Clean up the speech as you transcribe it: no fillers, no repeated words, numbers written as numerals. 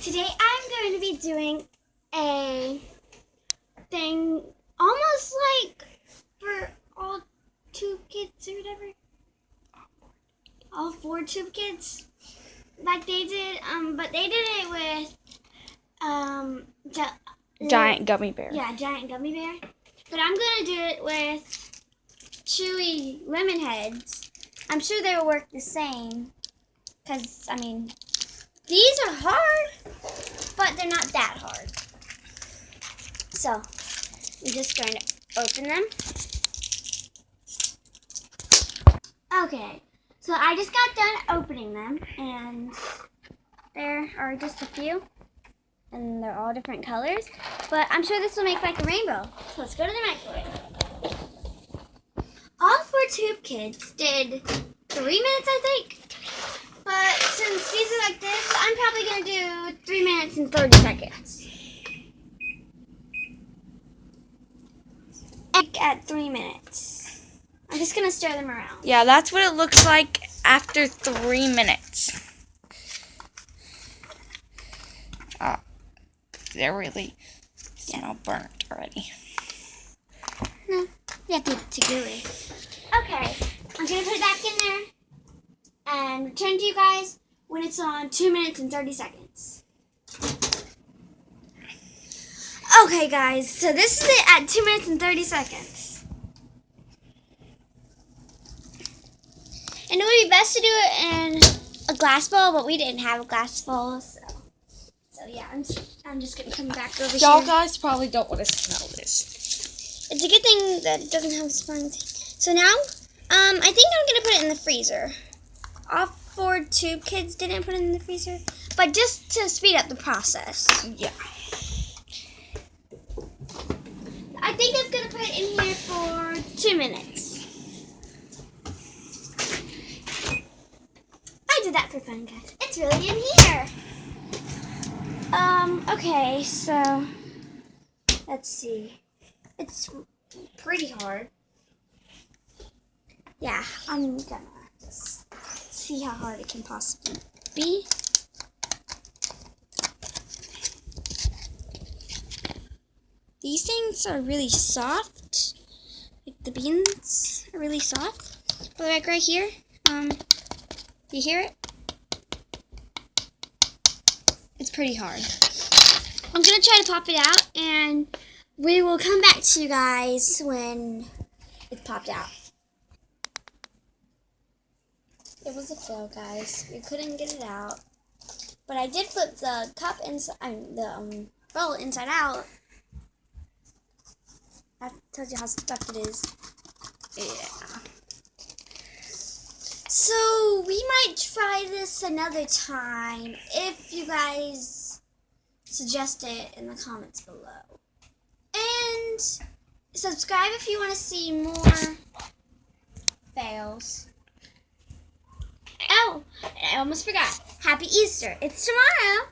Today I'm going to be doing a thing almost like for all tube kids or whatever. All 4 tube kids. Like they did, but they did it with giant gummy bear. Yeah, giant gummy bear. But I'm gonna do it with chewy lemon heads. I'm sure they will work the same. Cause I mean, these are hard, but they're not that hard. So I'm just going to open them. Okay. So I just got done opening them, and there are just a few, and they're all different colors, but I'm sure this will make like a rainbow. So let's go to the microwave. All 4 tube kids did 3 minutes, I think, but since these are like this, I'm probably going to do 3 minutes and 30 seconds. At 3 minutes. I'm just going to stir them around. Yeah, that's what it looks like after 3 minutes. They're really smell burnt already. No, you have to gooey. Okay, I'm going to put it back in there and return to you guys when it's on 2 minutes and 30 seconds. Okay, guys, so this is it at 2 minutes and 30 seconds. And it would be best to do it in a glass bowl, but we didn't have a glass bowl, so yeah, I'm just gonna come back over here. Y'all guys probably don't want to smell this. It's a good thing that it doesn't have a smelling thing. So now, I think I'm gonna put it in the freezer. All 4 tube kids didn't put it in the freezer, but just to speed up the process. Yeah. I think I'm gonna put it in here for 2 minutes. I did that for fun, guys. It's really in here. Okay, so let's see. It's pretty hard. Yeah, I'm gonna just see how hard it can possibly be. These things are really soft. Like the beans are really soft. But like right here, you hear it? It's pretty hard. I'm going to try to pop it out, and we will come back to you guys when it's popped out. It was a fail, guys. We couldn't get it out. But I did flip the cup inside, the bowl inside out. That tells you how stuck it is. Yeah. So we might try this another time if you guys suggest it in the comments below. And subscribe if you want to see more fails. Oh, I almost forgot. Happy Easter. It's tomorrow.